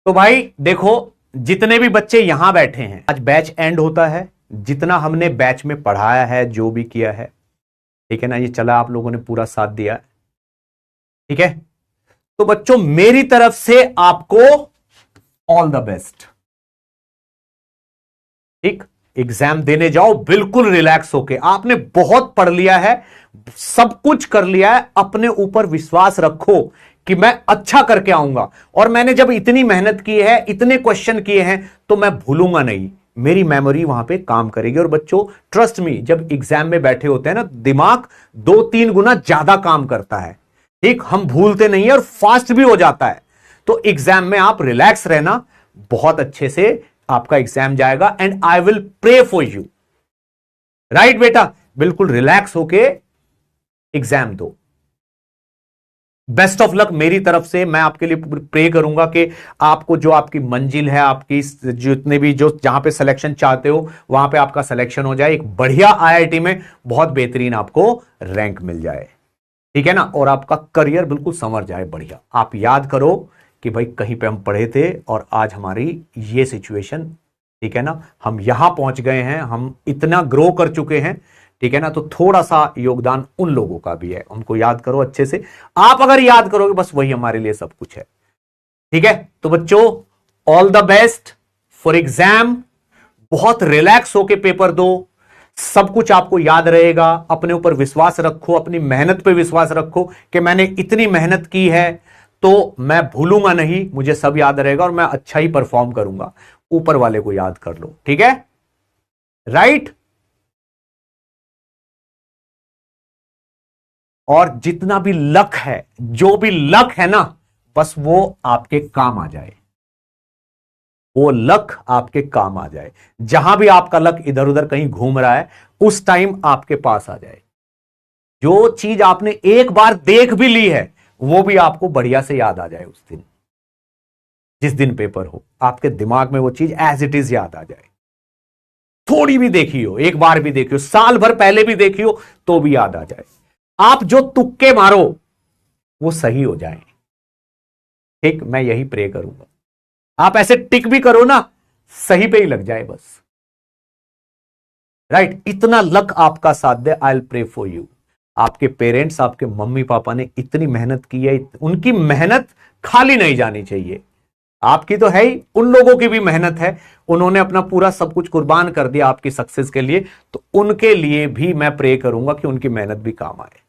तो भाई देखो, जितने भी बच्चे यहां बैठे हैं, आज बैच एंड होता है। जितना हमने बैच में पढ़ाया है, जो भी किया है, ठीक है ना, ये चला, आप लोगों ने पूरा साथ दिया है, ठीक है। तो बच्चों, मेरी तरफ से आपको ऑल द बेस्ट। ठीक, एग्जाम देने जाओ बिल्कुल रिलैक्स होके। आपने बहुत पढ़ लिया है, सब कुछ कर लिया है, अपने ऊपर विश्वास रखो कि मैं अच्छा करके आऊंगा। और मैंने जब इतनी मेहनत की है, इतने क्वेश्चन किए हैं, तो मैं भूलूंगा नहीं, मेरी मेमोरी वहां पे काम करेगी। और बच्चों ट्रस्ट मी, जब एग्जाम में बैठे होते हैं ना, दिमाग 2-3 गुना ज्यादा काम करता है। ठीक, हम भूलते नहीं है और फास्ट भी हो जाता है। तो एग्जाम में आप रिलैक्स रहना, बहुत अच्छे से आपका एग्जाम जाएगा। And I will pray for you. Right बेटा, बिल्कुल रिलैक्स होके एग्जाम दो। बेस्ट ऑफ लक मेरी तरफ से। मैं आपके लिए प्रे करूंगा कि आपको जो आपकी मंजिल है, आपकी जितने भी जो जहां पे सिलेक्शन चाहते हो, वहां पे आपका सिलेक्शन हो जाए, एक बढ़िया आईआईटी में बहुत बेहतरीन आपको रैंक मिल जाए, ठीक है ना, और आपका करियर बिल्कुल संवर जाए बढ़िया। आप याद करो कि भाई कहीं पे हम पढ़े थे और आज हमारी ये सिचुएशन, ठीक है ना, हम यहां पहुंच गए हैं, हम इतना ग्रो कर चुके हैं, ठीक है ना। तो थोड़ा सा योगदान उन लोगों का भी है, उनको याद करो अच्छे से। आप अगर याद करोगे, बस वही हमारे लिए सब कुछ है, ठीक है। तो बच्चों, all the best for exam. बहुत रिलैक्स होके पेपर दो, सब कुछ आपको याद रहेगा। अपने ऊपर विश्वास रखो, अपनी मेहनत पे विश्वास रखो कि मैंने इतनी मेहनत की है तो मैं भूलूंगा नहीं, मुझे सब याद रहेगा और मैं अच्छा ही परफॉर्म करूंगा। ऊपर वाले को याद कर लो, ठीक है, राइट। और जितना भी लक है, जो भी लक है ना, बस वो आपके काम आ जाए, वो लक आपके काम आ जाए। जहां भी आपका लक इधर उधर कहीं घूम रहा है, उस टाइम आपके पास आ जाए। जो चीज आपने एक बार देख भी ली है, वो भी आपको बढ़िया से याद आ जाए उस दिन, जिस दिन पेपर हो, आपके दिमाग में वो चीज एज इट इज याद आ जाए। थोड़ी भी देखी हो, एक बार भी देखी हो, साल भर पहले भी देखी हो, तो भी याद आ जाए। आप जो तुक्के मारो वो सही हो जाए, ठीक, मैं यही प्रे करूंगा। आप ऐसे टिक भी करो ना, सही पे ही लग जाए बस, राइट। इतना लक आपका साथ दे, I will pray for you. आपके पेरेंट्स, आपके मम्मी पापा ने इतनी मेहनत की है, उनकी मेहनत खाली नहीं जानी चाहिए। आपकी तो है ही, उन लोगों की भी मेहनत है, उन्होंने अपना पूरा सब कुछ कुर्बान कर दिया आपकी सक्सेस के लिए। तो उनके लिए भी मैं प्रे करूंगा कि उनकी मेहनत भी काम आए।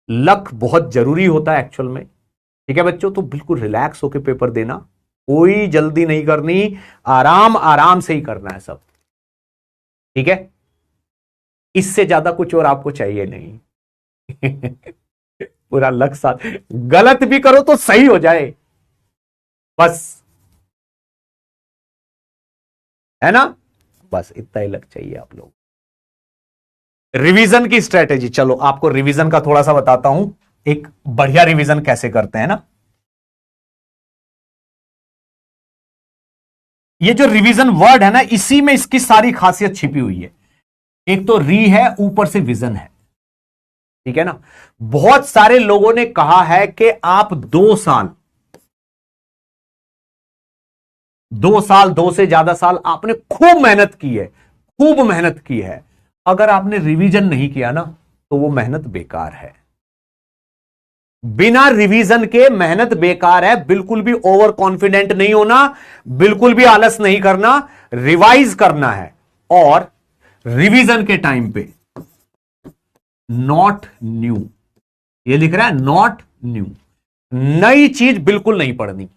लक बहुत जरूरी होता है एक्चुअल में, ठीक है बच्चों। तो बिल्कुल रिलैक्स होकर पेपर देना, कोई जल्दी नहीं करनी, आराम आराम से ही करना है सब, ठीक है। इससे ज्यादा कुछ और आपको चाहिए नहीं। पूरा लक साथ, गलत भी करो तो सही हो जाए बस, है ना, बस इतना ही लग चाहिए आप लोग। रिवीजन की स्ट्रेटेजी, चलो आपको रिवीजन का थोड़ा सा बताता हूं, एक बढ़िया रिवीजन कैसे करते हैं ना। ये जो रिवीजन वर्ड है ना, इसी में इसकी सारी खासियत छिपी हुई है। एक तो री है, ऊपर से विजन है, ठीक है ना। बहुत सारे लोगों ने कहा है कि आप 2 साल, 2 साल, 2 से ज्यादा साल आपने खूब मेहनत की है, खूब मेहनत की है, अगर आपने रिवीजन नहीं किया ना, तो वो मेहनत बेकार है। बिना रिवीजन के मेहनत बेकार है। बिल्कुल भी ओवर कॉन्फिडेंट नहीं होना, बिल्कुल भी आलस नहीं करना, रिवाइज करना है। और रिवीजन के टाइम पे नॉट न्यू, ये लिख रहा है नॉट न्यू, नई चीज बिल्कुल नहीं पढ़नी।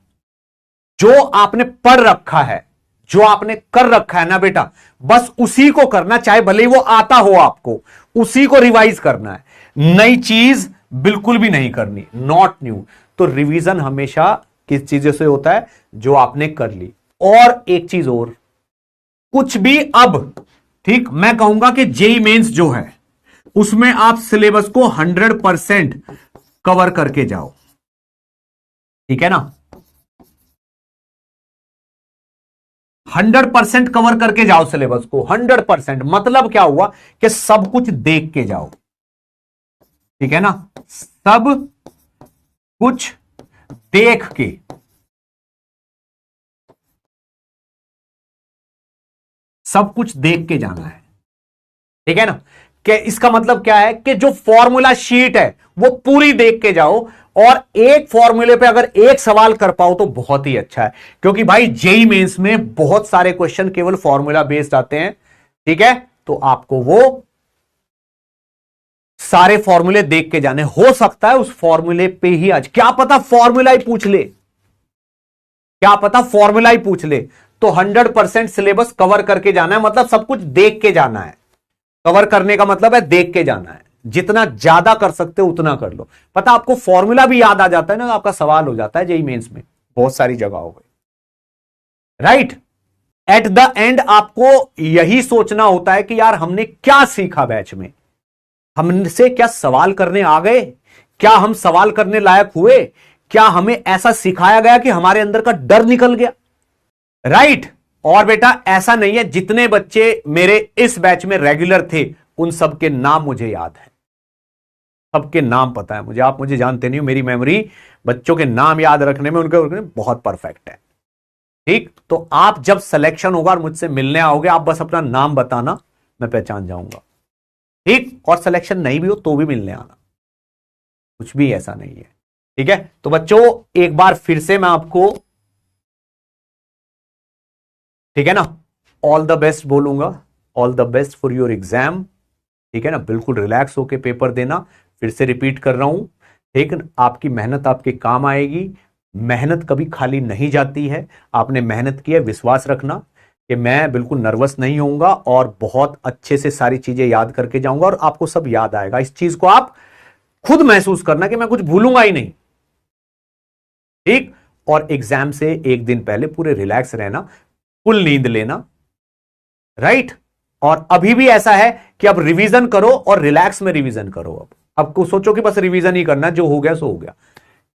जो आपने पढ़ रखा है, जो आपने कर रखा है ना बेटा, बस उसी को करना, चाहे भले ही वो आता हो आपको, उसी को रिवाइज करना है। नई चीज बिल्कुल भी नहीं करनी, नॉट न्यू। तो रिवीजन हमेशा किस चीजों से होता है, जो आपने कर ली। और एक चीज और, कुछ भी अब, ठीक, मैं कहूंगा कि जेई मेंस जो है, उसमें आप सिलेबस को 100% कवर करके जाओ, ठीक है ना। 100% कवर करके जाओ सिलेबस को, 100%। मतलब क्या हुआ कि सब कुछ देख के जाओ, ठीक है ना, सब कुछ देख के। सब कुछ देख के जाना है, ठीक है ना। कि इसका मतलब क्या है कि जो फॉर्मूला शीट है वो पूरी देख के जाओ, और एक फॉर्मूले पे अगर एक सवाल कर पाओ तो बहुत ही अच्छा है, क्योंकि भाई जेई मेंस में बहुत सारे क्वेश्चन केवल फॉर्मूला बेस्ड आते हैं, ठीक है। तो आपको वो सारे फॉर्मूले देख के जाने, हो सकता है उस फॉर्मूले पे ही आज क्या पता फॉर्मूला ही पूछ ले, क्या पता फॉर्मूला ही पूछ ले, तो 100% सिलेबस कवर करके जाना है, मतलब सब कुछ देख के जाना है। कवर करने का मतलब है देख के जाना है, जितना ज्यादा कर सकते हो उतना कर लो। पता आपको फॉर्मूला भी याद आ जाता है ना, आपका सवाल हो जाता है जेईई मेंस में बहुत सारी जगहों पे, राइट। एट द एंड आपको यही सोचना होता है कि यार हमने क्या सीखा बैच में, हमसे क्या सवाल करने आ गए, क्या हम सवाल करने लायक हुए, क्या हमें ऐसा सिखाया गया कि हमारे अंदर का डर निकल गया, राइट। और बेटा ऐसा नहीं है, जितने बच्चे मेरे इस बैच में रेगुलर थे उन सबके नाम मुझे याद है, सबके नाम पता है मुझे। आप मुझे जानते नहीं हो, मेरी मेमोरी बच्चों के नाम याद रखने में उनके बहुत परफेक्ट है, ठीक। तो आप जब सिलेक्शन होगा और मुझसे मिलने आओगे, आप बस अपना नाम बताना, मैं पहचान जाऊंगा, ठीक। और सिलेक्शन नहीं भी हो तो भी मिलने आना, कुछ भी ऐसा नहीं है, ठीक है। तो बच्चों एक बार फिर से मैं आपको, ठीक है ना, ऑल द बेस्ट बोलूंगा, all the best for your exam, ठीक है ना। बिल्कुल रिलैक्स होके पेपर देना, फिर से रिपीट कर रहा हूं, ठीक है। आपकी मेहनत आपके काम आएगी, मेहनत कभी खाली नहीं जाती है, आपने मेहनत की है, विश्वास रखना कि मैं बिल्कुल नर्वस नहीं होऊंगा और बहुत अच्छे से सारी चीजें याद करके जाऊंगा, और आपको सब याद आएगा। इस चीज को आप खुद महसूस करना कि मैं कुछ भूलूंगा ही नहीं, ठीक। और एग्जाम से एक दिन पहले पूरे रिलैक्स रहना, फुल नींद लेना, राइट। और अभी भी ऐसा है कि अब रिवीजन करो और रिलैक्स में रिवीजन करो, अब को सोचो कि बस रिवीजन ही करना, जो हो गया सो हो गया,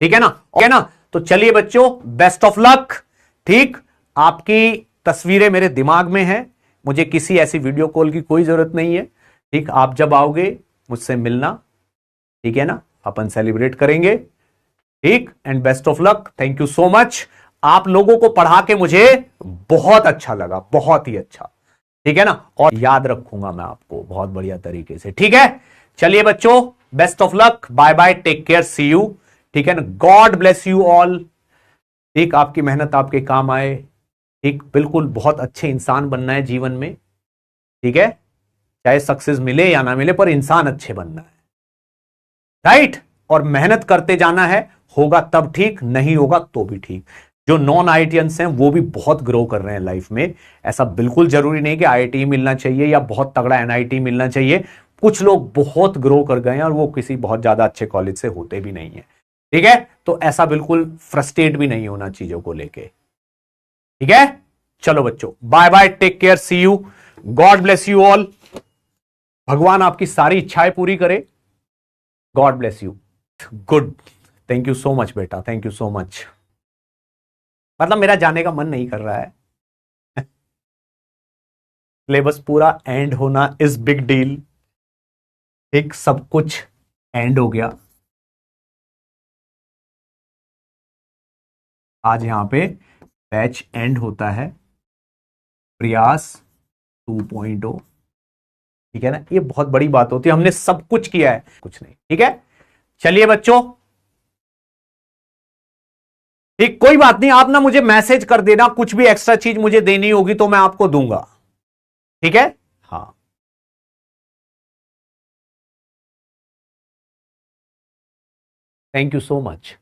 ठीक है ना, ओके ना। तो चलिए बच्चों, बेस्ट ऑफ लक, ठीक। आपकी तस्वीरें मेरे दिमाग में हैं, मुझे किसी ऐसी वीडियो कॉल की कोई जरूरत नहीं है, ठीक। आप जब आओगे मुझसे मिलना, ठीक है ना, अपन सेलिब्रेट करेंगे, ठीक। And best of luck, thank you so much. आप लोगों को पढ़ा के मुझे बहुत अच्छा लगा, बहुत ही अच्छा, ठीक है ना, और याद रखूंगा मैं आपको बहुत बढ़िया तरीके से, ठीक है। चलिए बच्चों, best of luck, bye bye, take care, see you, ठीक है ना, गॉड ब्लेस यू ऑल, ठीक। आपकी मेहनत आपके काम आए, ठीक। बिल्कुल बहुत अच्छे इंसान बनना है जीवन में, ठीक है, चाहे सक्सेस मिले या ना मिले, पर इंसान अच्छे बनना है, राइट। और मेहनत करते जाना है, होगा तब ठीक, नहीं होगा तो भी ठीक। जो नॉन आईआईटियंस हैं वो भी बहुत ग्रो कर रहे हैं लाइफ में, ऐसा बिल्कुल जरूरी नहीं कि आईआईटी मिलना चाहिए या बहुत तगड़ा एनआईटी मिलना चाहिए। कुछ लोग बहुत ग्रो कर गए हैं और वो किसी बहुत ज्यादा अच्छे कॉलेज से होते भी नहीं है, ठीक है। तो ऐसा बिल्कुल फ्रस्ट्रेट भी नहीं होना चीजों को लेके, ठीक है। चलो बच्चों, bye bye, take care, see you, God bless you all. भगवान आपकी सारी इच्छाएं पूरी करे, God bless you, good, thank you so much बेटा, थैंक यू सो मच। मतलब मेरा जाने का मन नहीं कर रहा है, सिलेबस पूरा एंड होना इज बिग डील, एक सब कुछ एंड हो गया, आज यहां पे बैच एंड होता है, प्रयास 2.0, ठीक है ना। ये बहुत बड़ी बात होती है, हमने सब कुछ किया है, कुछ नहीं, ठीक है। चलिए बच्चों, ठीक, कोई बात नहीं, आप ना मुझे मैसेज कर देना, कुछ भी एक्स्ट्रा चीज मुझे देनी होगी तो मैं आपको दूंगा, ठीक है। हाँ, थैंक यू सो मच।